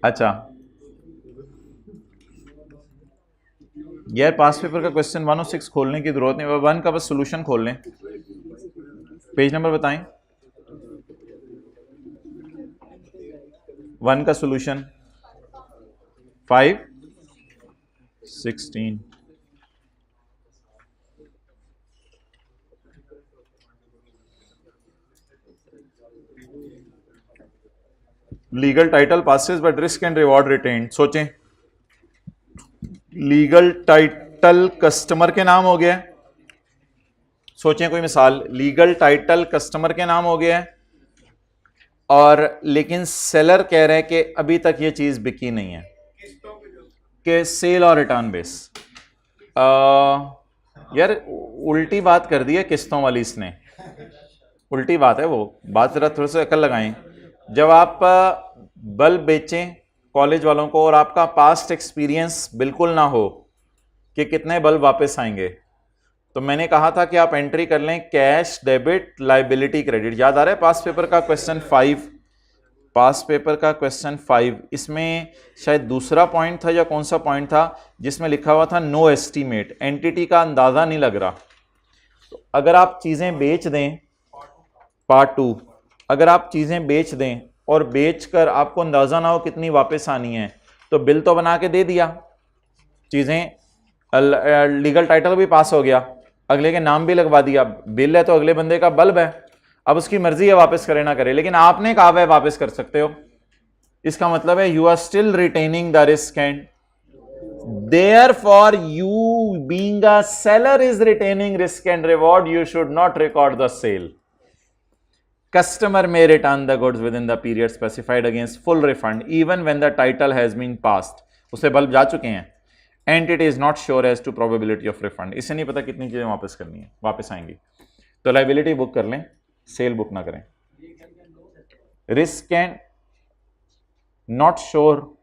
अच्छा यार पास पेपर का क्वेश्चन 106 खोलने की जरूरत नहीं, वन का बस सोल्यूशन खोल लें। पेज नंबर बताएं, वन का solution 516। Legal title passes but risk and reward retained. सोचें, लीगल टाइटल कस्टमर के नाम हो गया है, सोचें कोई मिसाल, लीगल टाइटल कस्टमर के नाम हो गया है और लेकिन सेलर कह रहे हैं कि अभी तक ये चीज बिकी नहीं है, कि सेल और रिटर्न बेस। यार उल्टी बात कर दी है किस्तों वाली इसने, उल्टी बात है वो बात, जरा थोड़ा सा अकल लगाएं। जब आप बल्ब बेचें कॉलेज वालों को और आपका पास्ट एक्सपीरियंस बिल्कुल ना हो कि कितने बल्ब वापस आएंगे, तो मैंने कहा था कि आप एंट्री कर लें कैश डेबिट लाइबिलिटी क्रेडिट। याद आ रहा है पास पेपर का क्वेश्चन 5, पास पेपर का क्वेश्चन 5, इसमें शायद दूसरा पॉइंट था या कौन सा पॉइंट था जिसमें लिखा हुआ था नो एस्टीमेट, एंटिटी का अंदाजा नहीं लग रहा। तो अगर आप चीजें बेच दें, पार्ट 2, अगर आप चीजें बेच दें और बेचकर आपको अंदाजा ना हो कितनी वापस आनी है, तो बिल तो बना के दे दिया, चीजें लीगल टाइटल भी पास हो गया, अगले के नाम भी लगवा दिया, बिल है तो अगले बंदे का बल्ब है, अब उसकी मर्जी है वापस करे ना करे, लेकिन आपने कहा है वापस कर सकते हो। इसका मतलब है you are still retaining the risk and therefore you being a seller is retaining risk and reward, you should not record the sale. Customer may return the goods within the period specified against full refund even when the title has been passed। उसे bulb जा चुके हैं and it is not sure as to probability of refund। इसे नहीं पता कितनी चीजें वापस करनी है, वापस आएंगी, तो लाइबिलिटी बुक कर लें, सेल बुक ना करें। Risk and not sure,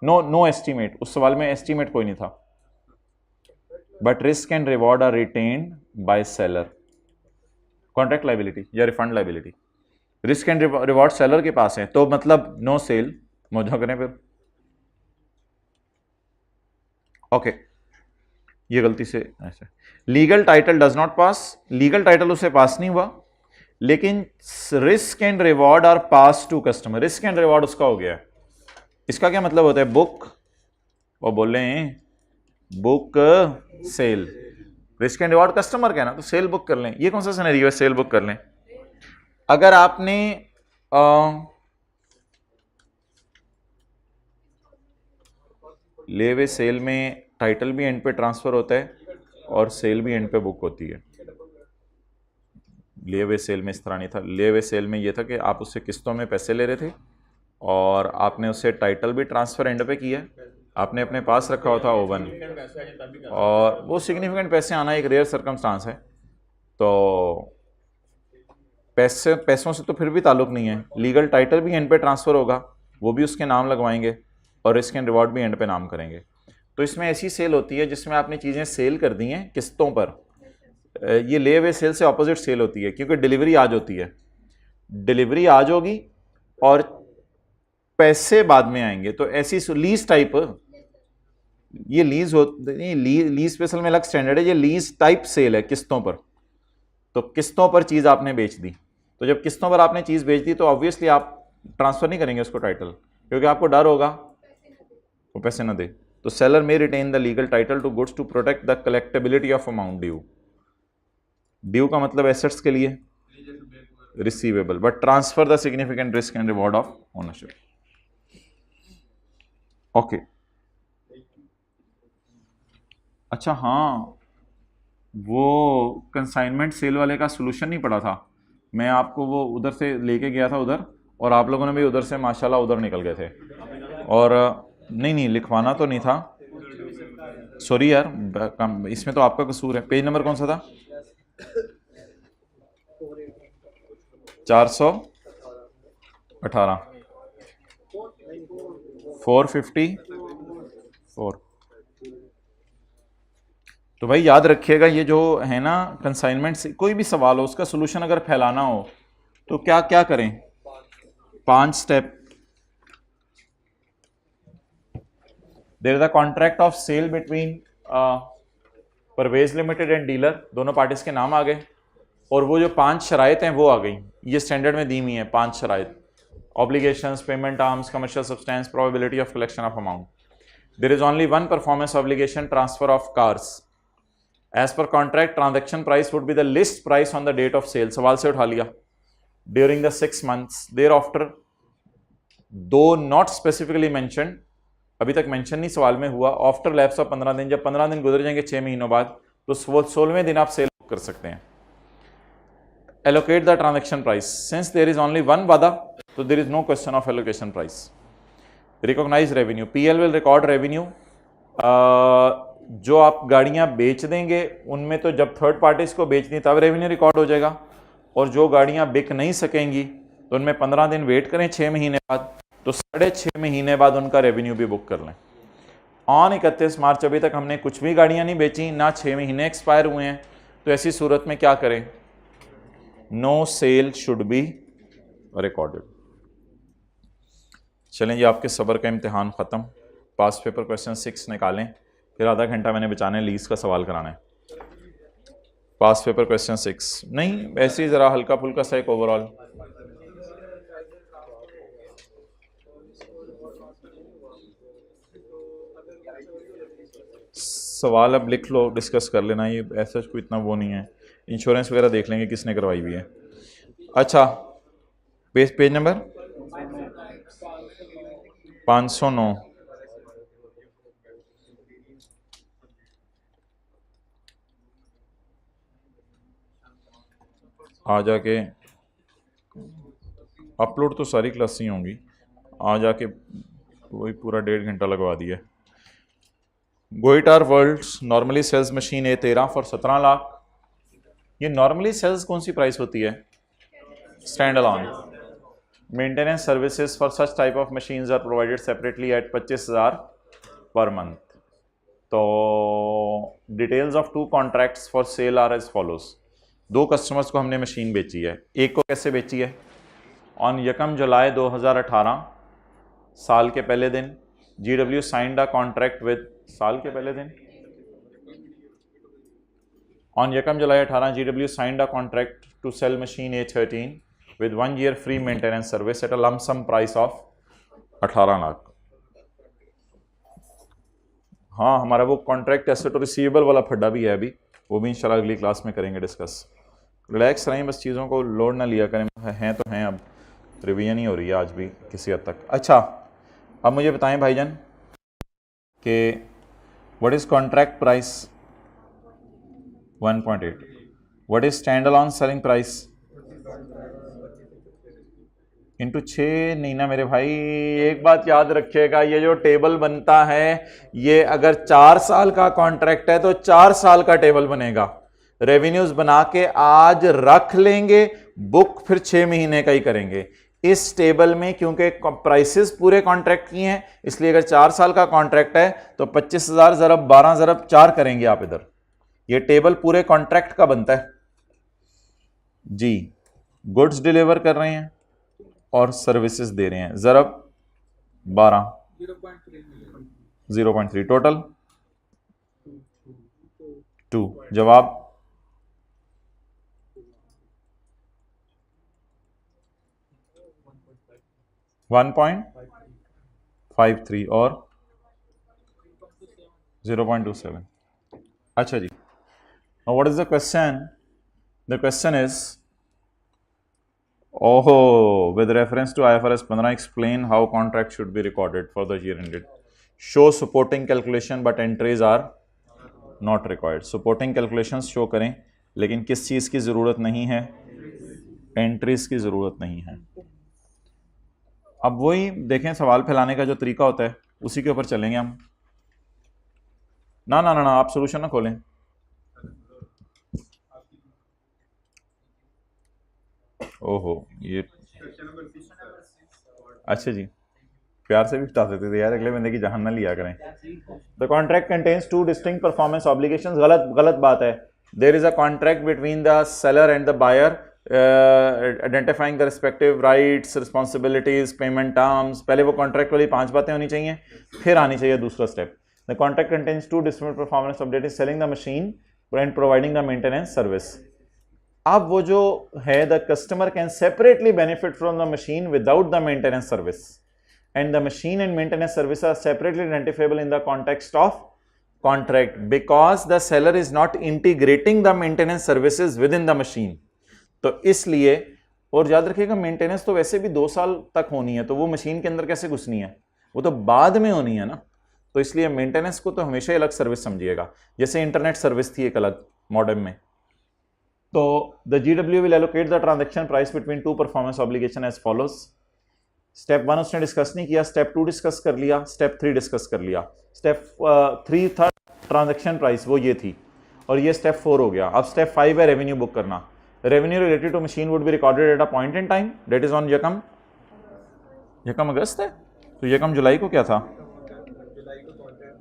no estimate, उस सवाल में एस्टीमेट कोई नहीं था, but risk and reward are retained by seller. Contract liability या refund liability, risk and reward seller के पास है, तो मतलब नो सेल, मौजूद करें फिर। ओके ये गलती से ऐसे, legal title does not pass, legal title उसे पास नहीं हुआ, लेकिन risk and reward are pass to customer, risk and reward उसका हो गया है। इसका क्या मतलब होता है, बुक, वो बोल रहे हैं book sale, risk and reward customer का है ना, तो सेल बुक कर लें। ये कौन सा सिनेरियो है, सेल बुक कर लें। अगर आपने ले हुए सेल में टाइटल भी एंड पे ट्रांसफर होता है और सेल भी एंड पे बुक होती है। ले हुए सेल में इस तरह नहीं था, ले हुए सेल में ये था कि आप उससे किस्तों में पैसे ले रहे थे और आपने उससे टाइटल भी ट्रांसफर एंड पे किया, आपने अपने पास रखा हुआ था ओवन, और वो सिग्निफिकेंट पैसे आना एक रेयर सर्कमस्टांस है, तो पैसों से तो फिर भी ताल्लुक नहीं है। लीगल टाइटल भी एंड पे ट्रांसफर होगा, वो भी उसके नाम लगवाएंगे और रिस्क एंड रिवॉर्ड भी एंड पे नाम करेंगे। तो इसमें ऐसी सेल होती है जिसमें आपने चीज़ें सेल कर दी हैं किस्तों पर, ये ले हुए सेल से ऑपोजिट सेल होती है, क्योंकि डिलीवरी आज होती है, डिलीवरी आज होगी और पैसे बाद में आएंगे। तो ऐसी लीज टाइप, ये लीज होती, लीज स्पेशल में अलग स्टैंडर्ड है, ये लीज टाइप सेल है किस्तों पर। तो किस्तों पर चीज आपने बेच दी, तो जब किस्तों पर आपने चीज बेच दी तो ऑब्वियसली आप ट्रांसफर नहीं करेंगे उसको टाइटल, क्योंकि आपको डर होगा वो पैसे ना दे। तो seller may retain the legal title to goods to protect the collectability of amount due. Due का मतलब एसेट्स के लिए receivable, but transfer the significant risk and reward of ownership. Okay अच्छा हाँ, वो कंसाइनमेंट सेल वाले का सोल्यूशन नहीं पड़ा था, मैं आपको वो उधर से लेके गया था उधर, और आप लोगों ने भी उधर से माशाल्लाह उधर निकल गए थे, और नहीं लिखवाना तो नहीं था, सॉरी यार, इसमें तो आपका कसूर है। पेज नंबर कौन सा था, 418, 454। तो भाई याद रखिएगा, ये जो है ना कंसाइनमेंट से कोई भी सवाल हो उसका सोल्यूशन अगर फैलाना हो तो क्या क्या करें, 5 step. There is a contract of sale between Parvez limited and dealer, दोनों पार्टीज के नाम आ गए, और वो जो 5 शराइत हैं वो आ गई, ये स्टैंडर्ड में दी हुई है 5 शराइत, obligations, payment arms, commercial substance, probability of collection of amount. There is only one performance obligation, transfer of cars. As per contract transaction price would be the list price on the date of sale, सवाल से उठा लिया। During the 6 months thereafter, though not specifically mentioned, अभी तक mention नहीं सवाल में हुआ, आफ्टर लैप्स ऑफ 15 दिन, जब 15 दिन गुजर जाएंगे 6 महीनों बाद, तो 16वें दिन आप सेल कर सकते हैं। Allocate the transaction price, since there is only one वादा तो there is no question of allocation price. Recognise revenue, PL will record revenue, जो आप गाड़ियां बेच देंगे उनमें तो जब थर्ड पार्टीज को बेच दी तब रेवेन्यू रिकॉर्ड हो जाएगा, और जो गाड़ियां बिक नहीं सकेंगी तो उनमें 15 दिन वेट करें 6 महीने बाद, तो 6.5 महीने बाद उनका रेवेन्यू भी बुक कर लें। ऑन 31 मार्च अभी तक हमने कुछ भी गाड़ियां नहीं बेची, ना 6 महीने एक्सपायर हुए हैं, तो ऐसी सूरत में क्या करें? No sale should be recorded. चलें जी, आपके सब्र का इम्तिहान ख़त्म। पास पेपर क्वेश्चन 6 निकालें, फिर आधा घंटा मैंने बचाना है, लीज का सवाल कराना है। पास पेपर क्वेश्चन 6 नहीं, ऐसे ही ज़रा हल्का फुल्का सा एक ओवरऑल। सवाल अब लिख लो, डिस्कस कर लेना, ये ऐसा कोई इतना वो नहीं है। इंश्योरेंस वगैरह देख लेंगे किसने करवाई हुई है। अच्छा, पेज नंबर 509। आ जाके अपलोड तो सारी क्लासें होंगी, आ जाके वही पूरा 1.5 घंटा लगवा दिया। गोइटार वर्ल्ड्स normally sells machine A13 for 17 lakh. ये नॉर्मली सेल्स कौन सी प्राइस होती है? Stand alone. Maintenance services for such type of machines are provided separately at 25,000 per month. तो details of 2 contracts for sale are as follows. 2 customers को हमने machine बेची है, एक को कैसे बेची है? ऑन 1 जुलाई 2018, साल के पहले दिन, GW signed a contract with, साल के पहले दिन, on 1 July 18 GW signed a contract to sell machine A13 with 1 year free maintenance service at a lump sum price of 18 lakh. हाँ, हमारा वो कॉन्ट्रैक्ट एसेट और रिसीवेबल वाला फड्डा भी है अभी, वो भी इंशाल्लाह अगली क्लास में करेंगे डिस्कस। रिलैक्स रहें, बस चीज़ों को लोड ना लिया करें, हैं तो हैं, अब रिवीजन ही हो रही है आज भी किसी हद तक। अच्छा, अब मुझे बताएं भाईजान कि what is contract price? 1.8। What is stand alone selling price? Into 6 नहीं ना मेरे भाई, एक बात याद रखिएगा, ये जो टेबल बनता है ये अगर 4 साल का कॉन्ट्रैक्ट है तो 4 साल का टेबल बनेगा। रेवेन्यूज बना के आज रख लेंगे, बुक फिर 6 महीने का ही करेंगे। इस टेबल में क्योंकि प्राइसेस पूरे कॉन्ट्रैक्ट की हैं, इसलिए अगर 4 साल का कॉन्ट्रैक्ट है तो 25,000 ज़रब 12 ज़रब 4 करेंगे आप इधर। ये टेबल पूरे कॉन्ट्रैक्ट का बनता है जी। गुड्स डिलीवर कर रहे हैं और सर्विसेज दे रहे हैं, ज़रब 12, 0.3, टोटल 2। जवाब 1.53 और 0.27। अच्छा जी, now what is the question? The question is, with reference to IFRS 15, explain how contract should be recorded for the year ended. Show supporting calculation but entries are not required. Supporting calculations show करें, लेकिन किस चीज़ की ज़रूरत नहीं है? Entries की ज़रूरत नहीं है। अब वही देखें, सवाल फैलाने का जो तरीका होता है उसी के ऊपर चलेंगे हम। ना ना ना ना, आप सोल्यूशन ना खोलें। ओहो, ये अच्छा जी, प्यार से भी बता देते थे यार, अगले बंदे की जान ना लिया करें। The contract contains 2 distinct performance obligations. गलत बात है। There is a contract between the seller and the buyer identifying the respective rights, responsibilities, payment terms, पहले वो कॉन्ट्रैक्ट वाली 5 बातें होनी चाहिए, फिर आनी चाहिए दूसरा step. The contract contains 2 different performance update is selling the machine and providing the maintenance service. अब वो जो है, the customer can separately benefit from the machine without the maintenance service and the machine and maintenance service are separately identifiable in the context of contract because the seller is not integrating the maintenance services within the machine। तो इसलिए, और याद रखिएगा maintenance तो वैसे भी 2 साल तक होनी है, तो वो मशीन के अंदर कैसे घुसनी है, वो तो बाद में होनी है ना, तो इसलिए मेंटेनेंस को तो हमेशा अलग सर्विस समझिएगा, जैसे इंटरनेट सर्विस थी एक अलग मॉडर्न में। तो the GW will allocate the transaction price between 2 performance obligation as follows। Step 1 उसने डिस्कस नहीं किया, स्टेप 2 डिस्कस कर लिया, स्टेप 3 डिस्कस कर लिया। स्टेप 3 था ट्रांजैक्शन प्राइस, वो ये थी, और ये स्टेप 4 हो गया। अब स्टेप 5 है रेवेन्यू बुक करना। Revenue related to machine would be recorded at a point in time that is on यकम अगस्त है, तो यकम जुलाई को क्या था,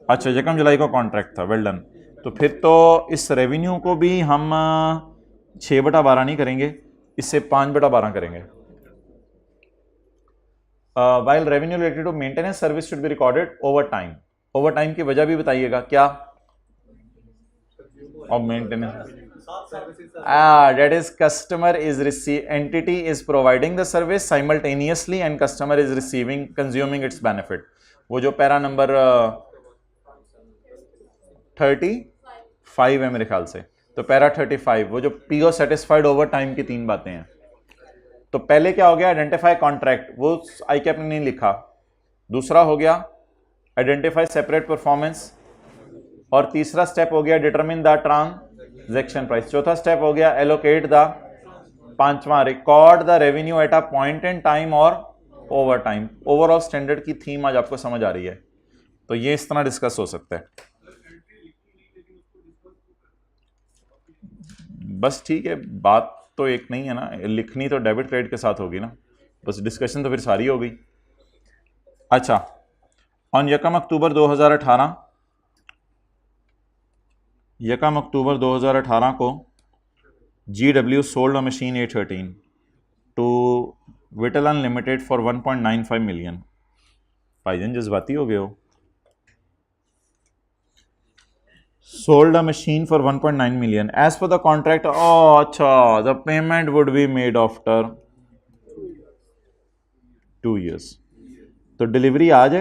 अच्छा यकम जुलाई को कॉन्ट्रैक्ट था, वेल डन। तो फिर तो इस रेवेन्यू को भी हम 6/12 नहीं करेंगे, इससे 5/12 करेंगे। while revenue related to maintenance service should be recorded over time। Over time की वजह भी बताइएगा क्या, और maintenance that is customer is entity is providing the service simultaneously and customer is consuming its benefit। वो जो पैरा नंबर 35 है मेरे ख्याल से, तो पैरा 35 वो जो PO सेटिस्फाइड ओवर टाइम की 3 बातें हैं। तो पहले क्या हो गया, आइडेंटिफाई कॉन्ट्रैक्ट, वो आई कैप ने नहीं लिखा। दूसरा हो गया आइडेंटिफाई सेपरेट परफॉर्मेंस, और तीसरा स्टेप हो गया डिटरमिन द ट्रांजैक्शन प्राइस। चौथा स्टेप हो गया एलोकेट द, पांचवा record the revenue eight a point in time और ओवर टाइम। ओवरऑल स्टैंडर्ड की थीम आज आपको समझ आ रही है, तो ये इस तरह डिस्कस हो सकता है। बस ठीक है, बात तो एक नहीं है ना, लिखनी तो डेबिट क्रेडिट के साथ होगी ना, बस डिस्कशन तो फिर सारी हो गई। अच्छा, ऑन यकम अक्टूबर 2018 को GW sold a machine A13 to Vitlan limited for 1.95 million. भाईजान जज्बाती हो गए हो। sold a machine for 1.9 million as per the contract। oh अच्छा, the payment would be made after 2 years। तो डिलीवरी आज है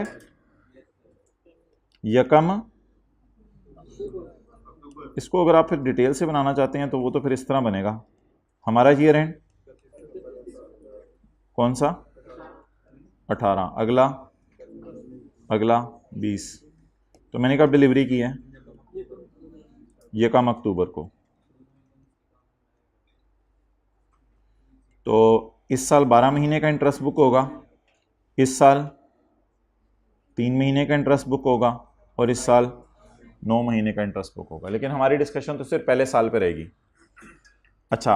यकम, इसको अगर आप फिर डिटेल से बनाना चाहते हैं तो वो तो फिर इस तरह बनेगा, हमारा ईयर एंड कौन सा 18, अगला 20, तो मैंने कब डिलीवरी की है, यकम अक्टूबर को। तो इस साल 12 महीने का इंटरेस्ट बुक होगा, इस साल 3 महीने का इंटरेस्ट बुक होगा, और इस साल 9 महीने का इंटरेस्ट बुक होगा। लेकिन हमारी डिस्कशन तो सिर्फ पहले साल पे रहेगी। अच्छा,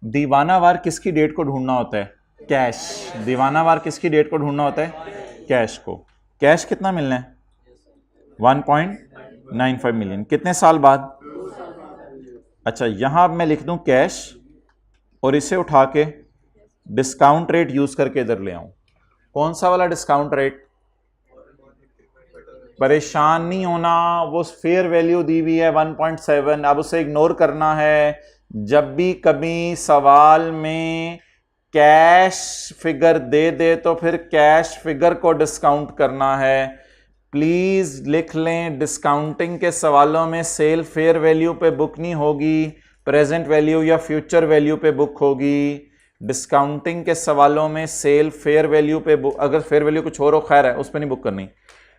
दीवानावार किसकी डेट को ढूंढना होता है, कैश। दीवानावार किसकी डेट को ढूंढना होता है, कैश को। कैश कितना मिलना है 1.95 मिलियन, कितने साल बाद। अच्छा, यहां अब मैं लिख दूं कैश, और इसे उठा के डिस्काउंट रेट यूज करके इधर ले आऊं। कौन सा वाला डिस्काउंट रेट, परेशान नहीं होना, वो फेयर वैल्यू दी हुई है 1.7, अब उसे इग्नोर करना है। जब भी कभी सवाल में कैश फिगर दे दे तो फिर कैश फिगर को डिस्काउंट करना है। प्लीज लिख लें, डिस्काउंटिंग के सवालों में सेल फेयर वैल्यू पे बुक नहीं होगी, प्रेजेंट वैल्यू या फ्यूचर वैल्यू पे बुक होगी। डिस्काउंटिंग के सवालों में सेल फेयर वैल्यू पे बुक, अगर फेयर वैल्यू कुछ और हो खैर है, उस पर नहीं बुक करनी।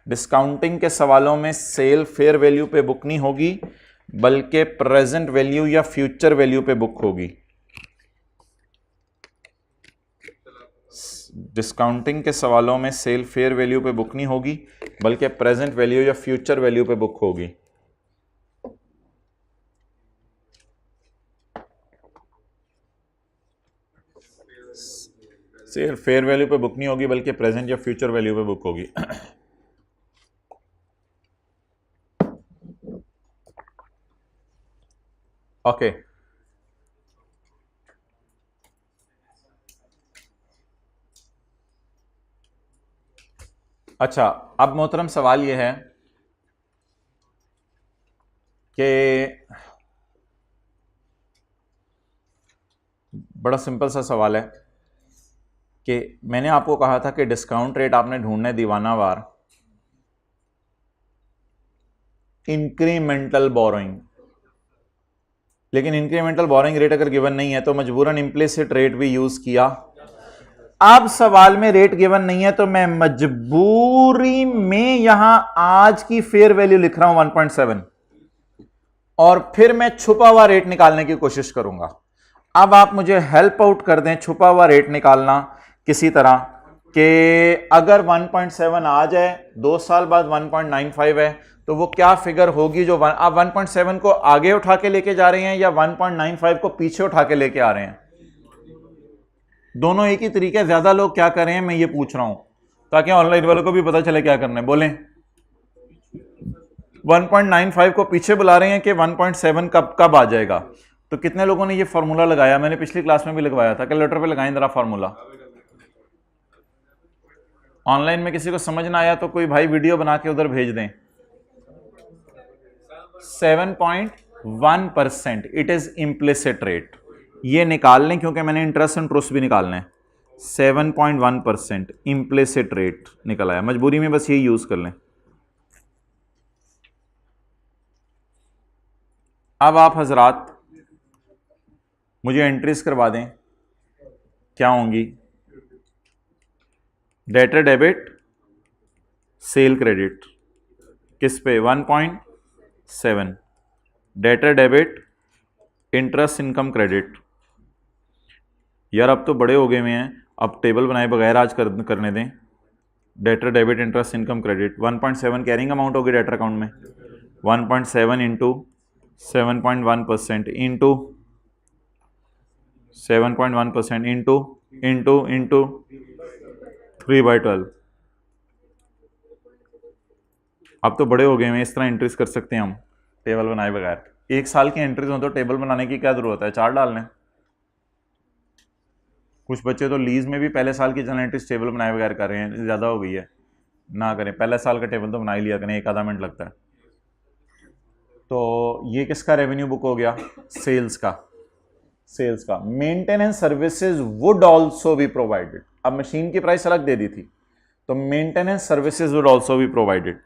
डिस्काउंटिंग के सवालों में सेल फेयर वैल्यू पे बुक नहीं होगी, बल्कि प्रेजेंट वैल्यू या फ्यूचर वैल्यू पे बुक होगी। डिस्काउंटिंग के सवालों में सेल फेयर वैल्यू पे बुक नहीं होगी, बल्कि प्रेजेंट वैल्यू या फ्यूचर वैल्यू पे बुक होगी। सेल फेयर वैल्यू पे बुक नहीं होगी, बल्कि प्रेजेंट या फ्यूचर वैल्यू पे बुक होगी। ओके, अच्छा, अब मोहतरम सवाल यह है कि बड़ा सिंपल सा सवाल है कि मैंने आपको कहा था कि डिस्काउंट रेट आपने ढूंढना है दीवानावार इंक्रीमेंटल बोरोइंग, लेकिन इंक्रीमेंटल बोरोइंग रेट अगर गिवन नहीं है तो मजबूरन इम्प्लिसिट रेट भी यूज किया। अब सवाल में रेट गिवन नहीं है तो मैं मजबूरी में यहां आज की फेयर वैल्यू लिख रहा हूं 1.7 और फिर मैं छुपा हुआ रेट निकालने की कोशिश करूंगा। अब आप मुझे हेल्प आउट कर दें छुपा हुआ रेट निकालना किसी तरह कि अगर 1.7 आ जाए 2 साल बाद 1.95 है तो वो क्या फिगर होगी जो आप 1.7 को आगे उठा के लेके जा रहे हैं या 1.95 को पीछे उठा के लेके आ रहे हैं। दोनों एक ही तरीके। ज्यादा लोग क्या कर रहे हैं मैं ये पूछ रहा हूं ताकि ऑनलाइन वालों को भी पता चले क्या करना है। बोलें 1.95 को पीछे बुला रहे हैं कि 1.7 कब आ जाएगा। तो कितने लोगों ने ये फॉर्मूला लगाया? मैंने पिछली क्लास में भी लगवाया था। कैलकुलेटर पे लगाएं जरा फॉर्मूला। ऑनलाइन में किसी को समझ ना आया तो कोई भाई वीडियो बना के उधर भेज दें। 7.1% इट इज इम्प्लिसिट रेट। ये निकाल लें क्योंकि मैंने इंटरेस्ट एंड ट्रूस्ट भी निकालना है। 7.1% इम्प्लिसिट रेट निकल आया। मजबूरी में बस ये यूज कर लें। अब आप हजरात मुझे एंट्रीज करवा दें क्या होंगी। डेटर डेबिट सेल क्रेडिट किस पे? 1.7। Debtor debit interest income credit. यार अब तो बड़े हो गए हुए हैं, अब टेबल बनाए बगैर आज करने दें। Debtor debit interest income credit 1.7 carrying amount होगी डेटर अकाउंट में। 1.7 into 7.1% into 7.1% into into into 3/12। अब तो बड़े हो गए हैं, इस तरह एंट्रीज कर सकते हैं हम टेबल बनाए बगैर। 1 साल की एंट्रीज हो तो टेबल बनाने की क्या जरूरत है, चार्ट डालने। कुछ बच्चे तो लीज में भी पहले साल की जनरल एंट्रीज टेबल बनाए बगैर कर रहे हैं, ज्यादा हो गई है। ना करें, पहले साल का टेबल तो बना ही लिया करें, 1 आधा मिनट लगता है। तो ये किसका रेवेन्यू बुक हो गया? सेल्स का। सेल्स का। Maintenance services would also be provided. अब मशीन की प्राइस अलग दे दी थी तो maintenance services would also be provided.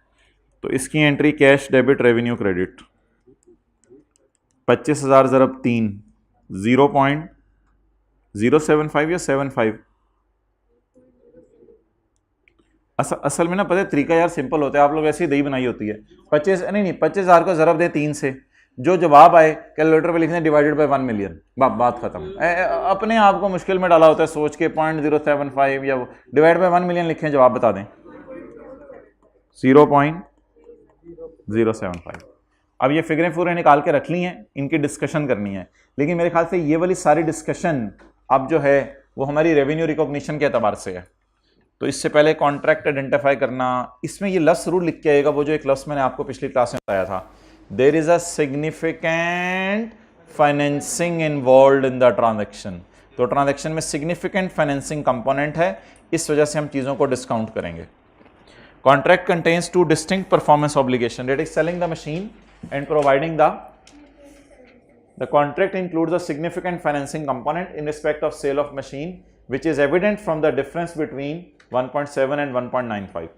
तो इसकी entry cash debit revenue credit 25,000 ज़रब 3 0.075 या 75। असल में ना पता है तरीका यार सिंपल होता है, आप लोग ऐसे ही दही बनाई होती है। 25,000 को ज़रब दे 3 से, जो जवाब आए कैलकुलेटर पे लिखने डिवाइडेड बाय 1 मिलियन, बात खत्म। अपने आप को मुश्किल में डाला होता है सोच के 0.075 या डिवाइड बाय 1 मिलियन लिखें, जवाब बता दें 0.075। अब ये फिगरें पूरे निकाल के रख ली हैं, इनकी डिस्कशन करनी है। लेकिन मेरे ख्याल से ये वाली सारी डिस्कशन अब जो है वो हमारी रेवेन्यू रिकॉग्निशन के एतबार से है। तो इससे पहले कॉन्ट्रैक्ट आइडेंटिफाई करना, इसमें ये लफ्ज़ जरूर लिख के आएगा, वो जो एक लफ्ज़ मैंने आपको पिछली क्लास में बताया था, there is a significant financing involve in the transaction. तो ट्रांजेक्शन में सिग्निफिकेंट फाइनेंसिंग कंपोनेंट है, इस वजह से हम चीज़ों को डिस्काउंट करेंगे। Contract contains 2 distinct performance obligation, that is selling the machine and providing the contract includes a significant financing component in respect of sale of machine which is evident from the difference between 1.7 and 1.95।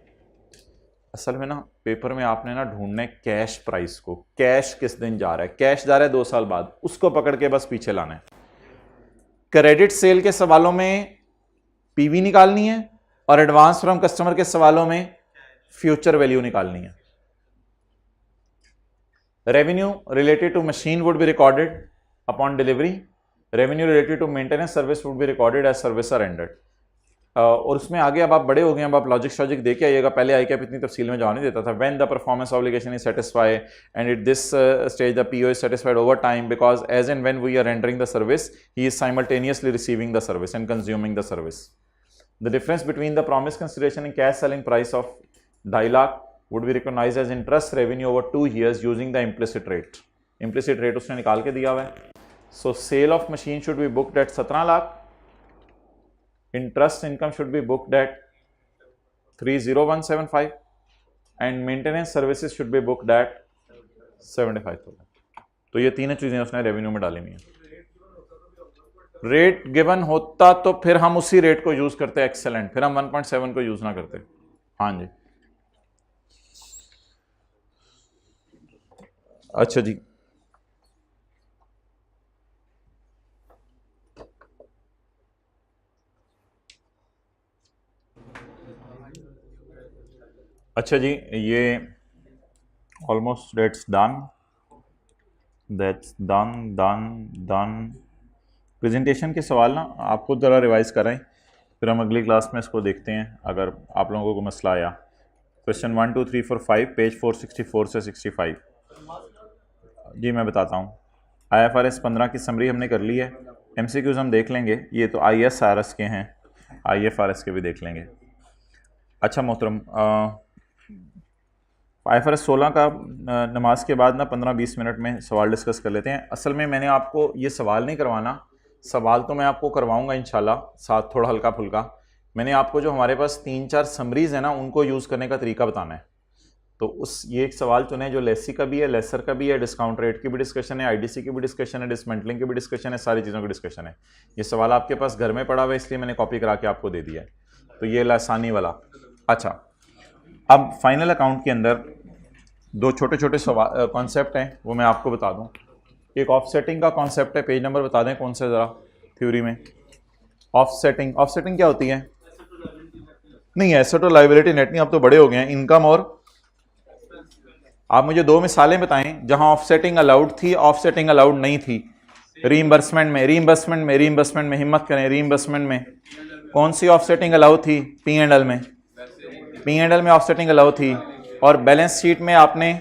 असल में ना paper में आपने ना ढूंढना है cash price को, cash किस दिन जा रहा है, कैश जा रहा है 2 साल बाद, उसको पकड़ के बस पीछे लाना है। क्रेडिट सेल के सवालों में पीवी निकालनी है और एडवांस फ्रॉम कस्टमर के सवालों में फ्यूचर वैल्यू निकालनी है। Revenue related to machine would be recorded upon delivery. Revenue related to maintenance service would be recorded as service are rendered. और उसमें आगे अब आप बड़े हो गए, अब आप लॉजिक शॉजिक दे के आइएगा, पहले आई कैप इतनी तफसील में जाने देता था। When the performance obligation is satisfied and at this stage the PO is satisfied over time because as and when we are rendering the service he is simultaneously receiving the service and consuming the service. The difference between the promised consideration and cash selling price of 2.5 lakh would be recognized as interest revenue over 2 years using the implicit rate. Implicit rate उसने निकाल के दिया हुआ है। So sale of machine should be booked at 17 lakh. Interest income should be booked at 30175 and maintenance services should be booked at 75,000। तो ये तीनों चीजें उसने रेवेन्यू में डाली हुई हैं। रेट गिवन होता तो फिर हम उसी रेट को यूज करते, एक्सेलेंट, फिर हम 1.7 को यूज ना करते। हाँ जी, अच्छा जी, अच्छा जी, ये almost that's done done. Presentation के सवाल ना आपको ज़रा रिवाइज कराएं, फिर हम अगली क्लास में इसको देखते हैं अगर आप लोगों को मसला आया। क्वेश्चन 1 2 3 4 5 पेज 464 से 65। जी मैं बताता हूँ। IFRS 15 की समरी हमने कर ली है, MCQs हम देख लेंगे, ये तो ISRS के हैं, IFRS के भी देख लेंगे। अच्छा मोहतरम, IFRS 16 का नमाज के बाद ना 15-20 मिनट में सवाल डिस्कस कर लेते हैं। असल में मैंने आपको ये सवाल नहीं करवाना, सवाल तो मैं आपको करवाऊंगा इंशाल्लाह, साथ थोड़ा हल्का फुल्का। मैंने आपको जो हमारे पास 3-4 समरीज है ना उनको यूज़ करने का तरीका बताना है। तो ये एक सवाल चुने जो लेसी का भी है, लेसर का भी है, डिस्काउंट रेट की भी डिस्कशन है, IDC की भी डिस्कशन है, डिसमेंटलिंग की भी डिस्कशन है, सारी चीज़ों की डिस्कशन है। ये सवाल आपके पास घर में पड़ा हुआ है इसलिए मैंने कॉपी करा के आपको दे दिया है। तो ये आसानी वाला। अच्छा, अब फाइनल अकाउंट के अंदर दो छोटे छोटे सवाल कॉन्सेप्ट हैं, वो मैं आपको बता दूं। एक ऑफसेटिंग का कॉन्सेप्ट है, पेज नंबर बता दें कौन सा ज़रा थ्योरी में। ऑफसेटिंग क्या होती है? नहीं, एसेट तो लायबिलिटी नेट नहीं, आप तो बड़े हो गए हैं। इनकम और आप मुझे दो मिसालें बताएं जहां ऑफसेटिंग अलाउड थी, ऑफसेटिंग अलाउड नहीं थी। रीइंबर्समेंट में हिम्मत करें, रीइंबर्समेंट में कौन सी ऑफसेटिंग अलाउड थी? P&L में ऑफसेटिंग अलाउड थी, और बैलेंस शीट में आपने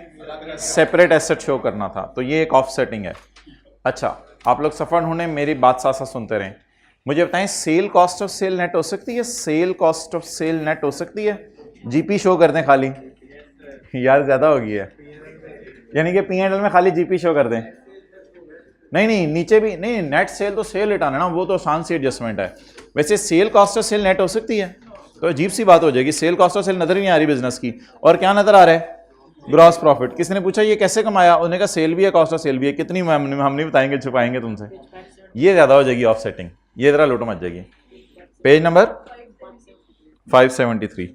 सेपरेट एसेट शो करना था, तो ये एक ऑफसेटिंग है। अच्छा, आप लोग सफर ढूंढे, मेरी बात साथ साथ सुनते रहें। मुझे बताएं, sale cost of sale net हो सकती है? Sale cost of sale net हो सकती है? जीपी शो कर दें खाली, यार ज्यादा हो गई है, यानी कि P&L में खाली जीपी शो कर दें। नहीं, नीचे भी नहीं, नेट सेल तो सेल रिटर्न है ना, वो तो आसान सी एडजस्टमेंट है। वैसे sale cost of sale net हो सकती है? तो अजीब सी बात हो जाएगी, सेल कॉस्ट ऑफ सेल नजर ही नहीं आ रही बिजनेस की, और क्या नजर आ रहा है? Gross profit. किसी ने पूछा ये कैसे कमाया, उन्होंने कहा सेल भी है, कॉस्ट ऑफ सेल भी है। कितनी हम नहीं बताएंगे, छुपाएंगे तुमसे, ये ज्यादा हो जाएगी ऑफसेटिंग, ये जरा लूटो मच जाएगी। Page number 573।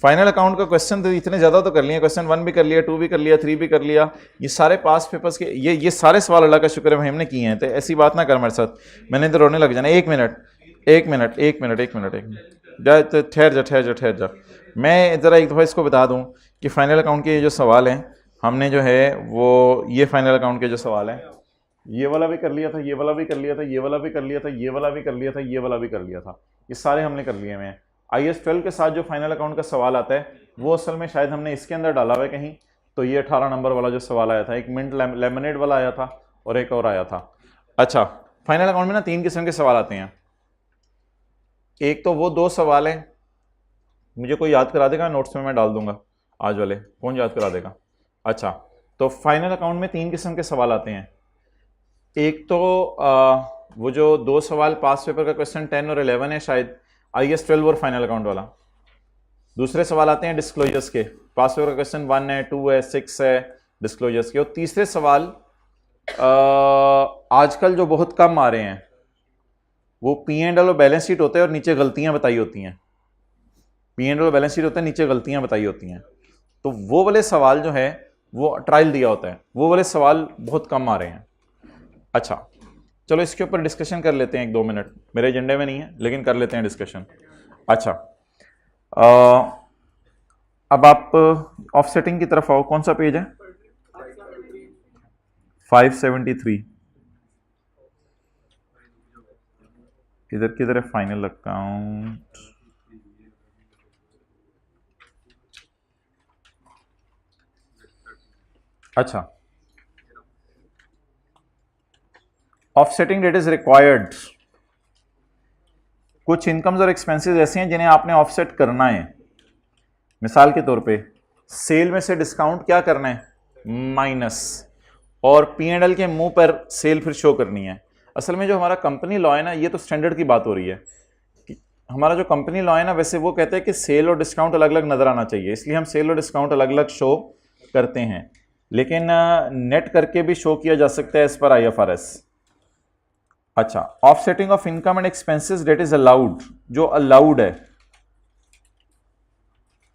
फाइनल अकाउंट का क्वेश्चन तो इतने ज्यादा तो कर लिए, क्वेश्चन 1 भी कर लिया, 2 भी कर लिया, 3 भी कर लिया, ये सारे पास पेपर्स के ये सारे सवाल अल्लाह का शुक्र है भाई हमने किए हैं। तो ऐसी बात ना कर मेरे साथ, मैंने तो रोने लग जाना। एक मिनट, ठहर जा। मैं ज़रा एक दफ़ा इसको बता दूं कि फाइनल अकाउंट के जो सवाल हैं, हमने जो है वो ये फाइनल अकाउंट के जो सवाल हैं, ये वाला भी कर लिया था, ये वाला भी कर लिया था, ये वाला भी कर लिया था, ये वाला भी कर लिया था, ये वाला भी कर लिया था, ये सारे हमने कर लिए हैं। IAS 12 के साथ जो फाइनल अकाउंट का सवाल आता है वो असल में शायद हमने इसके अंदर डाला हुआ है कहीं। तो ये 18 नंबर वाला जो सवाल आया था, एक मिंट लेमनेड वाला आया था और एक और आया था। अच्छा, फाइनल अकाउंट में ना 3 किस्म के सवाल आते हैं। एक तो वो 2 सवाल है, मुझे कोई याद करा देगा, नोट्स में मैं डाल दूंगा आज वाले, कौन याद करा देगा? अच्छा, तो फाइनल अकाउंट में 3 किस्म के सवाल आते हैं। एक तो वो जो 2 सवाल पास पेपर का क्वेश्चन 10 और 11 है शायद, IAS 12 और फाइनल अकाउंट वाला। दूसरे सवाल आते हैं डिस्क्लोजर्स के, पास पेपर का क्वेश्चन 1 है, 2 है, 6 है डिस्क्लोजर्स के। और तीसरे सवाल आजकल जो बहुत कम आ रहे हैं वो P&L और बैलेंस शीट होते हैं और नीचे गलतियां बताई होती हैं। P&L और बैलेंस शीट होते हैं, नीचे गलतियां बताई होती हैं। तो वो वाले सवाल जो है वो ट्रायल दिया होता है, वो वाले सवाल बहुत कम आ रहे हैं। अच्छा, चलो इसके ऊपर डिस्कशन कर लेते हैं 1-2 मिनट, मेरे एजेंडे में नहीं है लेकिन कर लेते हैं डिस्कशन। अच्छा, अब आप ऑफसेटिंग की तरफ आओ, कौन सा पेज है? 573। इधर किधर है फाइनल अकाउंट? अच्छा, ऑफसेटिंग डेट इज रिक्वायर्ड। कुछ इनकम्स और एक्सपेंसेस ऐसे हैं जिन्हें आपने ऑफसेट करना है। मिसाल के तौर पे सेल में से डिस्काउंट क्या करना है? माइनस, और P&L के मुंह पर सेल फिर शो करनी है। असल में जो हमारा कंपनी लॉ है ना, ये तो स्टैंडर्ड की बात हो रही है कि हमारा जो कंपनी लॉ है ना, वैसे वो कहते हैं कि सेल और डिस्काउंट अलग अलग नजर आना चाहिए, इसलिए हम सेल और डिस्काउंट अलग अलग शो करते हैं, लेकिन नेट करके भी शो किया जा सकता है एज पर IFRS। अच्छा, offsetting of income and expenses that is allowed, जो अलाउड है,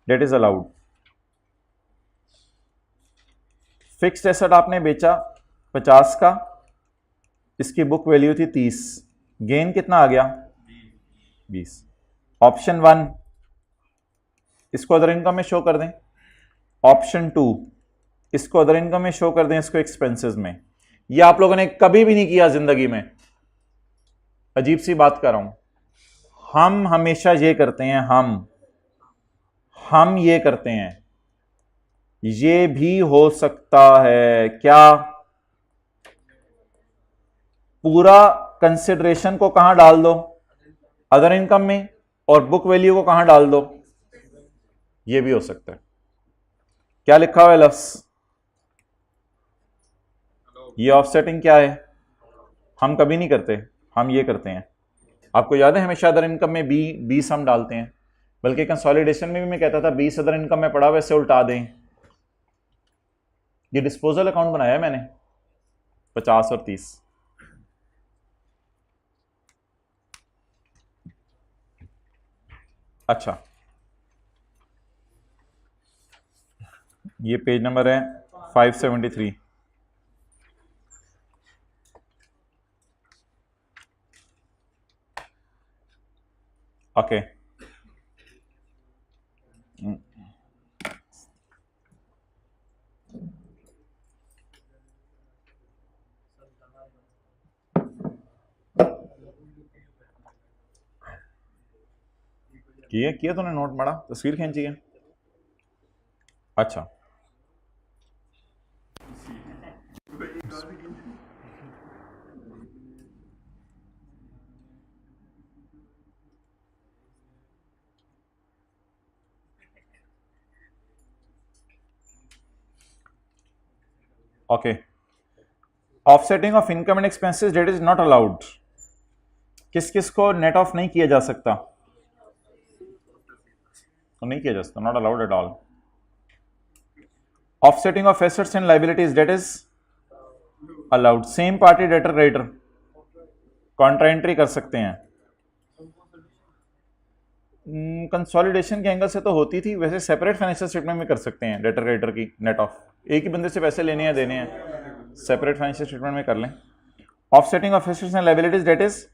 that is allowed. Fixed asset आपने बेचा 50 का, इसकी बुक वैल्यू थी 30, गेन कितना आ गया 20। ऑप्शन 1 इसको अदर इनकम में शो कर दें, ऑप्शन 2 इसको अदर इनकम में शो कर दें, इसको एक्सपेंसेस में। ये आप लोगों ने कभी भी नहीं किया जिंदगी में, अजीब सी बात कर रहा हूं। हम हमेशा ये करते हैं, हम ये करते हैं। ये भी हो सकता है क्या पूरा कंसिडरेशन को कहां डाल दो, अदर इनकम में, और बुक वैल्यू को कहां डाल दो, ये भी हो सकता है। क्या लिखा हुआ है लफ्स, ये ऑफसेटिंग क्या है, हम कभी नहीं करते, हम ये करते हैं। आपको याद है हमेशा अदर इनकम में 20 हम डालते हैं, बल्कि कंसोलिडेशन में भी मैं कहता था 20 अदर इनकम में पड़ा, वैसे उल्टा दें। ये डिस्पोजल अकाउंट बनाया है मैंने 50 और 30। अच्छा, ये पेज नंबर है 573। ओके, किया तूने नोट बड़ा, तस्वीर खींची है। अच्छा, okay, offsetting of income and expenses that is not allowed. किस किस को नेट ऑफ नहीं किया जा सकता, तो नहीं किया जा सकता, not allowed at all. Offsetting of assets and liabilities that is allowed. Same party debtor creditor contra entry कर सकते हैं। कंसोलिडेशन के एंगल से तो होती थी, वैसे सेपरेट फाइनेंशियल स्टेटमेंट में कर सकते हैं डेटर क्रेडिटर की नेट ऑफ, एक ही बंदे से पैसे लेने हैं देने हैं, सेपरेट फाइनेंशियल स्टेटमेंट में कर लें। Offsetting of assets and liabilities that is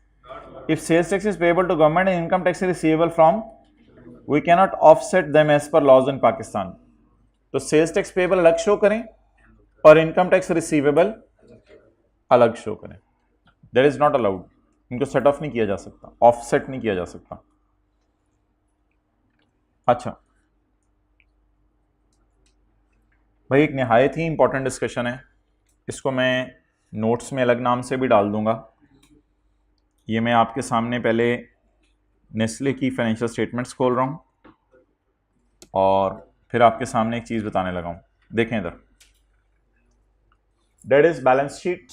if sales tax is payable to government and income tax is receivable from, we can not offset them as per laws in Pakistan. तो sales tax payable अलग show करें और income tax receivable अलग show करें, that is not allowed. इनको set off नहीं किया जा सकता, ऑफसेट नहीं किया जा सकता। अच्छा भाई, एक नहायत ही इंपॉर्टेंट डिस्कशन है, इसको मैं नोट्स में अलग नाम से भी डाल दूंगा। ये मैं आपके सामने पहले नेस्ले की फाइनेंशियल स्टेटमेंट्स खोल रहा हूं और फिर आपके सामने एक चीज बताने लगा हूं। देखें इधर, that is balance sheet,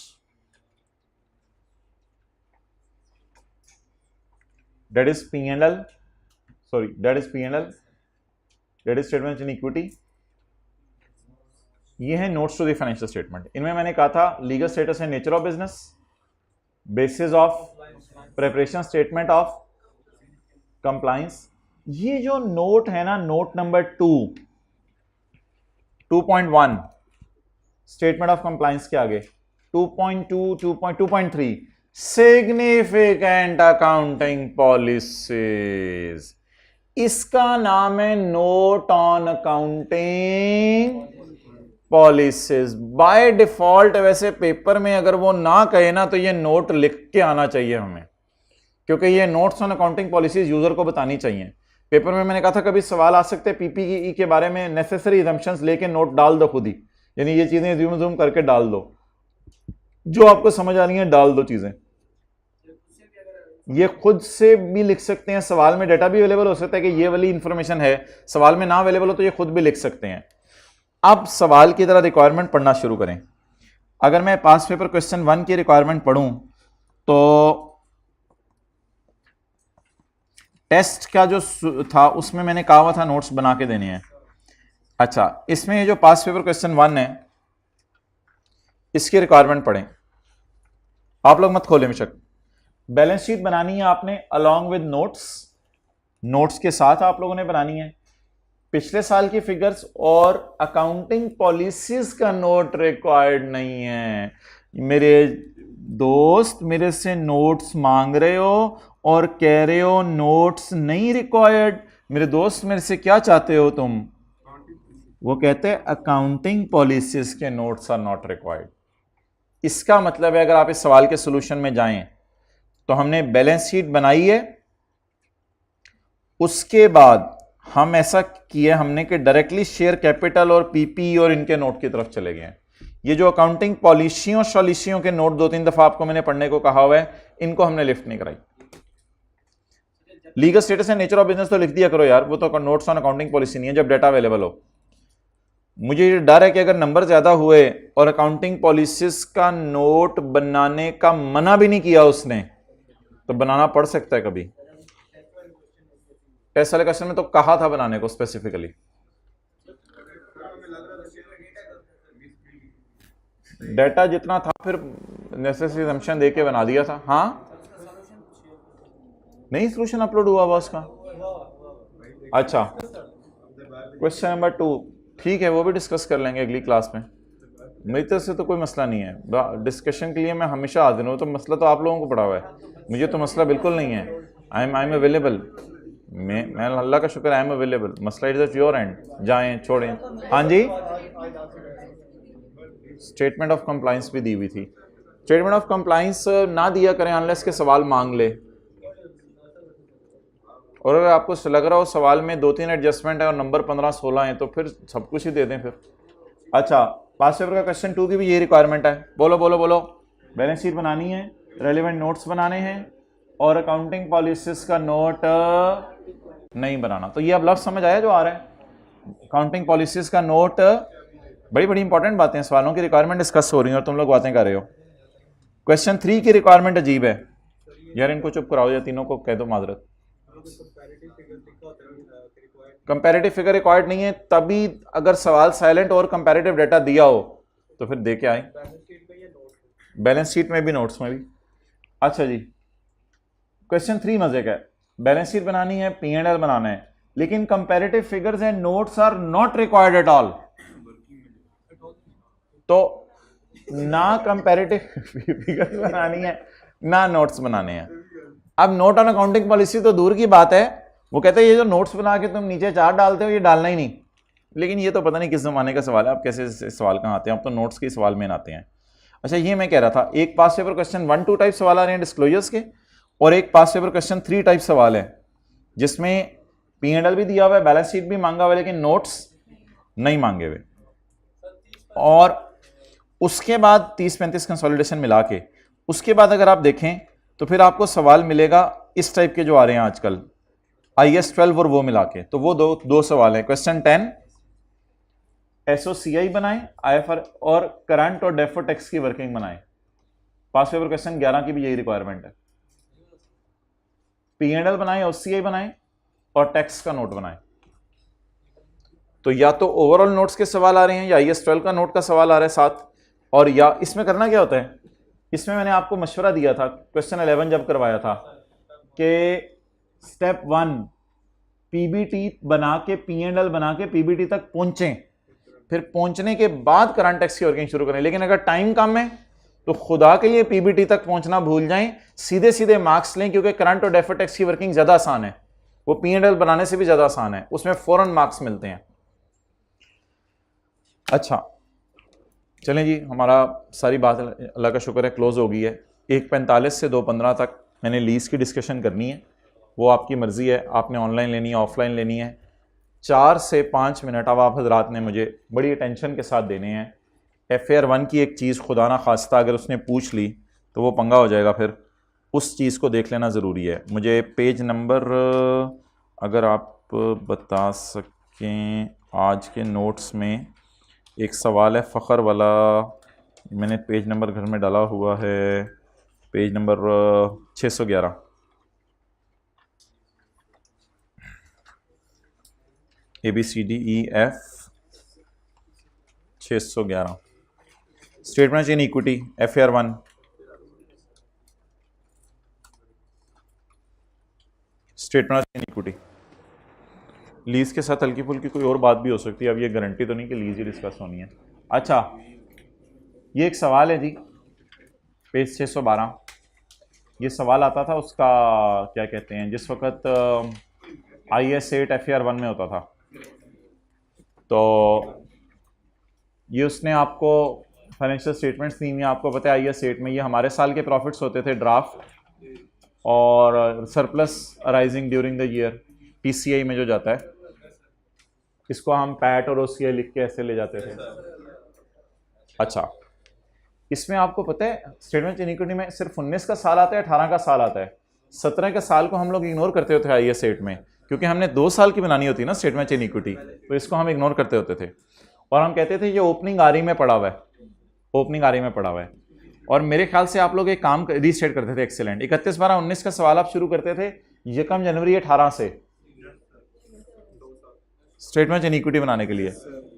that is P&L, sorry that is P&L, that is statement in equity. ये है notes to the financial statement. इनमें मैंने कहा था legal status and nature of business, basis of preparation statement of compliance. ये जो note है ना, note number 2.1 statement of compliance के आगे 2.2, 2.3 सिग्निफिकेंट अकाउंटिंग पॉलिसीज, इसका नाम है note on accounting policies. By default वैसे पेपर में अगर वो ना कहे ना, तो ये नोट लिख के आना चाहिए हमें, क्योंकि ये notes on accounting policies user को बतानी चाहिए। पेपर में मैंने कहा था कभी सवाल आ सकते हैं पीपीई के बारे में, नेसेसरी असम्पशंस लेके नोट डाल दो खुद ही, यानी ये चीजें जूम जूम करके डाल दो, जो आपको समझ आ रही है डाल दो चीजें। ये खुद से भी लिख सकते हैं, सवाल में डाटा भी अवेलेबल हो सकता है कि ये वाली इंफॉर्मेशन है, सवाल में ना अवेलेबल हो तो ये खुद भी लिख सकते हैं। अब सवाल की तरह रिक्वायरमेंट पढ़ना शुरू करें। अगर मैं पास पेपर क्वेश्चन 1 की रिक्वायरमेंट पढ़ूं तो टेस्ट का जो था उसमें मैंने कहा हुआ था नोट्स बना के देने हैं। अच्छा, इसमें ये जो पास पेपर क्वेश्चन 1 है इसकी रिक्वायरमेंट पढ़ें, आप लोग मत खोलें बेशक। बैलेंस शीट बनानी है आपने अलॉन्ग विद नोट्स, नोट्स के साथ आप लोगों ने बनानी है। पिछले साल की फिगर्स और अकाउंटिंग पॉलिसीज का नोट रिक्वायर्ड नहीं है। मेरे दोस्त मेरे से नोट्स मांग रहे हो और कह रहे हो नोट्स नहीं रिक्वायर्ड। मेरे दोस्त मेरे से क्या चाहते हो तुम? वो कहते हैं अकाउंटिंग पॉलिसीज के नोट्स आर नॉट रिक्वायर्ड। इसका मतलब है अगर आप इस सवाल के सॉल्यूशन में जाएं तो हमने बैलेंस शीट बनाई है, उसके बाद हम ऐसा किया हमने कि डायरेक्टली शेयर कैपिटल और पीपी और इनके नोट की तरफ चले गए। ये जो अकाउंटिंग पॉलिसियों शॉलिसियों के नोट 2-3 दफा आपको मैंने पढ़ने को कहा हुआ है, इनको हमने लिफ्ट नहीं कराई। Legal status and nature of business तो लिख दिया करो यार, वो तो नोट्स ऑन अकाउंटिंग पॉलिसी नहीं है जब डाटा अवेलेबल हो। मुझे ये डर है कि अगर नंबर ज्यादा हुए और अकाउंटिंग पॉलिसीज का नोट बनाने का मना भी नहीं किया उसने, तो बनाना पड़ सकता है कभी। टेस्ट वाले क्वेश्चन में तो कहा था बनाने को स्पेसिफिकली। डेटा जितना था फिर नेसेसरी असम्पशन देके बना दिया था। हाँ, नहीं सॉल्यूशन अपलोड हुआ हुआ उसका। अच्छा, क्वेश्चन नंबर 2 ठीक है, वो भी डिस्कस कर लेंगे अगली क्लास में। मेरी तरफ से तो कोई मसला नहीं है, डिस्कशन के लिए मैं हमेशा हाजिर हूँ। तो मसला तो आप लोगों को पड़ा हुआ है, मुझे तो मसला बिल्कुल नहीं है। आई एम अवेलेबल, मैं अल्लाह का शुक्र आई एम अवेलेबल। मसला इज एट योर एंड, जाएं छोड़ें। हाँ जी, स्टेटमेंट ऑफ कंप्लाइंस भी दी हुई थी। स्टेटमेंट ऑफ कंप्लाइंस ना दिया करें अनलेस के सवाल मांग ले, और अगर आपको लग रहा हो सवाल में 2-3 एडजस्टमेंट है और नंबर 15-16 है तो फिर सब कुछ ही दे दें फिर। अच्छा, पास पेपर का क्वेश्चन 2 की भी ये रिक्वायरमेंट है। बोलो बोलो बोलो। बैलेंस शीट बनानी है, रेलिवेंट नोट्स बनाने हैं और अकाउंटिंग पॉलिसीज का नोट नहीं बनाना। तो ये अब लफ्ज समझ आया जो आ रहा है, अकाउंटिंग पॉलिसीज का नोट। बड़ी बड़ी इंपॉर्टेंट बातें, सवालों की रिक्वायरमेंट डिस्कस हो रही है और तुम लोग बातें कर रहे हो। क्वेश्चन 3 की रिक्वायरमेंट अजीब है यार, इनको चुप कराओ या तीनों को कह दो माजरत। कंपैरेटिव फिगर रिक्वायर्ड नहीं है, तभी अगर सवाल साइलेंट और कंपैरेटिव डेटा दिया हो तो फिर दे के आए, बैलेंस शीट में भी नोट्स में भी। अच्छा जी, क्वेश्चन 3 मजे का है। बैलेंस शीट बनानी है, P&L बनाना है, लेकिन comparative figures and notes are not required at all. तो ना कंपैरेटिव फिगर्स बनानी है ना नोट्स बनाने हैं। अब नोट ऑन अकाउंटिंग पॉलिसी तो दूर की बात है, वो कहते हैं ये जो नोट्स बना के तुम नीचे चार्ट डालते हो ये डालना ही नहीं। लेकिन ये तो पता नहीं किस जमाने का सवाल है, आप कैसे सवाल कहाँ आते हैं, आप तो नोट्स के सवाल में आते हैं। अच्छा, ये मैं कह रहा था, एक पास पेपर क्वेश्चन 1-2 टाइप सवाल आ रहे हैं डिस्क्लोजर्स के, और एक पास पेपर क्वेश्चन 3 टाइप सवाल है जिसमें P&L भी दिया हुआ है, बैलेंस शीट भी मांगा हुआ है, लेकिन नोट्स नहीं मांगे हुए। और उसके बाद 30-35 कंसोलिडेशन मिला के उसके बाद अगर आप देखें तो फिर आपको सवाल मिलेगा इस टाइप के जो आ रहे हैं आजकल, IAS 12 और वो मिला के। तो वो दो सवाल है। क्वेश्चन 10 SOCI बनाएं, IFR और करंट और डेफर्ड टैक्स की वर्किंग बनाएं। पास पेपर क्वेश्चन 11 की भी यही रिक्वायरमेंट है। P&L बनाएं, OCI बनाएं और टैक्स का नोट बनाएं। तो या तो ओवरऑल नोट्स के सवाल आ रहे हैं या IAS 12 का नोट का सवाल आ रहा है साथ, और या इसमें करना क्या होता है, इसमें मैंने आपको मशवरा दिया था क्वेश्चन 11 जब करवाया था कि स्टेप 1 PBT बना के P&L बना के PBT तक पहुंचें, फिर पहुंचने के बाद करंट टैक्स की वर्किंग शुरू करें। लेकिन अगर टाइम कम है तो खुदा के लिए PBT तक पहुंचना भूल जाएं, सीधे सीधे मार्क्स लें, क्योंकि करंट और डेफर्ड टैक्स की वर्किंग ज्यादा आसान है, वो P&L बनाने से भी ज्यादा आसान है, उसमें फौरन मार्क्स मिलते हैं। अच्छा चलें जी, हमारा सारी बात अल्लाह का शुक्र है क्लोज हो गई है। 1:45 से 2:15 तक मैंने लीज की डिस्कशन करनी है, वो आपकी मर्ज़ी है, आपने ऑनलाइन लेनी है ऑफलाइन लेनी है। 4 से 5 मिनट अब आप हजरात ने मुझे बड़ी अटेंशन के साथ देने हैं। FAR 1 की एक चीज़ खुदा ना खास्ता अगर उसने पूछ ली तो वो पंगा हो जाएगा, फिर उस चीज़ को देख लेना ज़रूरी है। मुझे पेज नंबर अगर आप बता सकें, आज के नोट्स में एक सवाल है फ़ख्र वाला, मैंने पेज नंबर घर में डाला हुआ है, page number 611। ABCDEF 611 statement in equity FAR1 statement in equity. Lease के साथ हल्की फुल्की कोई और बात भी हो सकती है, अब ये गारंटी तो नहीं कि लीज ही डिस्कस होनी है। अच्छा, ये एक सवाल है जी, पेज 612। ये सवाल आता था उसका क्या कहते हैं, जिस वक्त IS 8 FAR1 में होता था, तो ये उसने आपको फाइनेंशियल स्टेटमेंट्स दी हुई, आपको पता है IS 8 में ये हमारे साल के प्रॉफिट्स होते थे, ड्राफ्ट और surplus arising during the year, PCI में जो जाता है, इसको हम पैट और OCI लिख के ऐसे ले जाते थे। अच्छा, इसमें आपको पता है स्टेटमेंट इन इक्विटी में सिर्फ 19 का साल आता है, 18 का साल आता है, 17 के साल को हम लोग इग्नोर करते होते हैं IS 8 में, क्योंकि हमने 2 साल की बनानी होती है ना स्टेटमेंट इन इक्विटी, तो इसको हम इग्नोर करते होते थे और हम कहते थे ये ओपनिंग आरई में पड़ा हुआ है, ओपनिंग आरई में पड़ा हुआ है। और मेरे ख्याल से आप लोग एक काम रीस्टेट करते थे, एक्सीलेंट। 31/12/19 का सवाल आप शुरू करते थे 1 जनवरी 18 से स्टेटमेंट इन इक्विटी बनाने के लिए।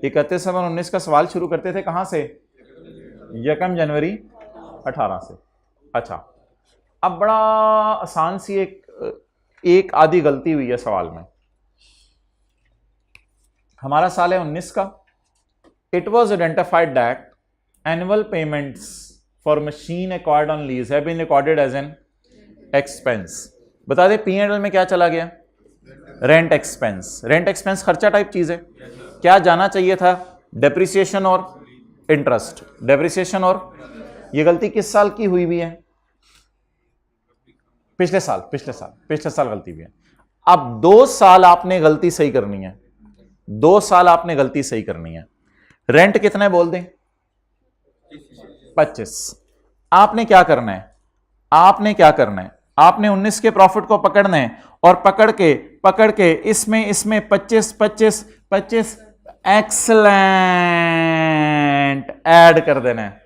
31/12/19 का सवाल शुरू करते थे कहां से? 1 जनवरी 18 से। अच्छा, अब बड़ा आसान सी एक आधी गलती हुई है सवाल में। हमारा साल है 19 का। It was identified that annual payments for machine acquired on lease have been recorded as an expense. बता दे P&L में क्या चला गया? Rent expense. रेंट एक्सपेंस खर्चा टाइप चीज है, क्या जाना चाहिए था? डेप्रिसिएशन और इंटरेस्ट। डेप्रिसिएशन और, ये गलती किस साल की हुई है? पिछले साल गलती हुई है। अब 2 साल आपने गलती सही करनी है, 2 साल आपने गलती सही करनी है। रेंट कितना है बोल दें? 25। आपने क्या करना है? आपने 19 के प्रॉफिट को पकड़ना है और पकड़ के इसमें 25 एक्सलेंट ऐड कर देना है।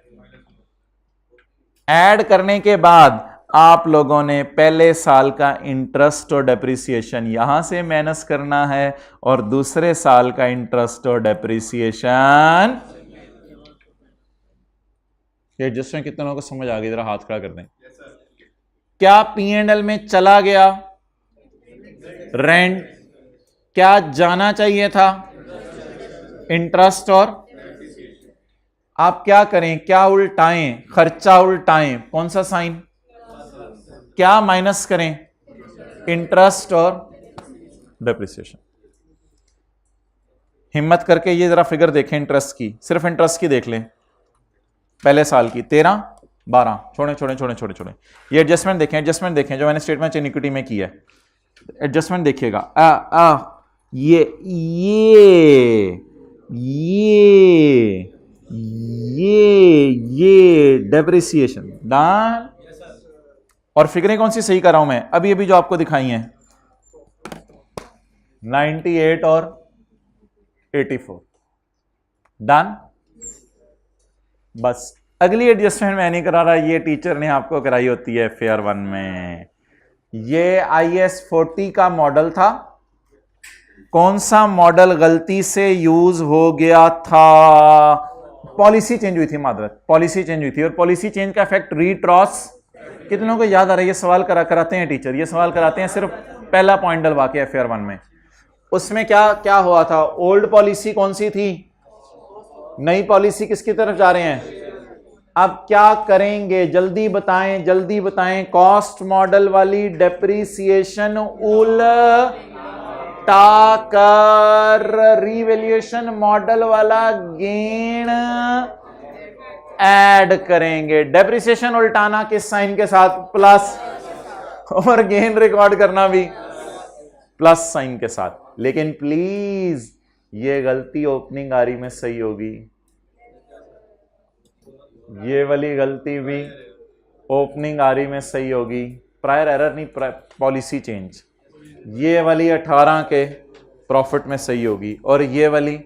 ऐड करने के बाद आप लोगों ने पहले साल का इंटरेस्ट और डेप्रिसिएशन यहां से माइनस करना है और दूसरे साल का इंटरेस्ट और डेप्रिसिएशन। ये एडजस्टमेंट कितने लोगों को समझ आ गई? जरा हाथ खड़ा कर दें। क्या P&L में चला गया रेंट? क्या जाना चाहिए था? इंटरेस्ट। और आप क्या करें? क्या उल्टाएं? खर्चा उल्टाएं। कौन सा साइन? क्या माइनस करें? इंटरेस्ट और डेप्रिसिएशन। हिम्मत करके ये जरा फिगर देखें इंटरेस्ट की, सिर्फ इंटरेस्ट की देख लें पहले साल की। 13, 12 छोड़े। ये एडजस्टमेंट देखें जो मैंने स्टेटमेंट इन इक्विटी में की है। एडजस्टमेंट देखिएगा, ये डेप्रिसिएशन डन। और फिगरें कौन सी सही कर रहा हूं मैं? अभी जो आपको दिखाई हैं 98 और 84 डन। बस अगली एडजस्टमेंट मैं नहीं करा रहा, ये टीचर ने आपको कराई होती है FAR1 में। ये IS 40 का मॉडल था। कौन सा मॉडल गलती से यूज हो गया था? पॉलिसी चेंज हुई थी, मादरत पॉलिसी चेंज हुई थी, और पॉलिसी चेंज का इफेक्ट रीट्रॉस। कितने लोगों को याद आ रहा है? ये सवाल कराते हैं टीचर, ये सवाल कराते हैं सिर्फ पहला पॉइंट डलवा के FAR1 में। उसमें क्या हुआ था? ओल्ड पॉलिसी कौन सी थी? नई पॉलिसी किसकी तरफ जा रहे हैं? अब क्या करेंगे? जल्दी बताएं। कॉस्ट मॉडल वाली डेप्रिसिएशन उल्टा कर रिवैल्यूएशन मॉडल वाला गेन ऐड करेंगे। डेप्रिसिएशन उल्टाना किस साइन के साथ? प्लस, और गेन रिकॉर्ड करना भी प्लस साइन के साथ। लेकिन प्लीज ये गलती ओपनिंग आरई में सही होगी, ये वाली गलती भी ओपनिंग आरई में सही होगी। प्रायर एरर नहीं, पॉलिसी चेंज। ये वाली 18 के प्रॉफिट में सही होगी और ये वाली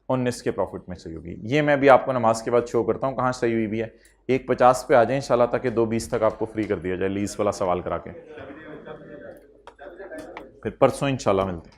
19 के प्रॉफिट में सही होगी। ये मैं भी आपको नमाज के बाद शो करता हूं कहां सही हुई भी है। 150 पे आ जाए इंशाल्लाह, ताकि 220 तक आपको फ्री कर दिया जाए लीज वाला सवाल करा के। फिर परसों इंशाल्लाह मिलते हैं।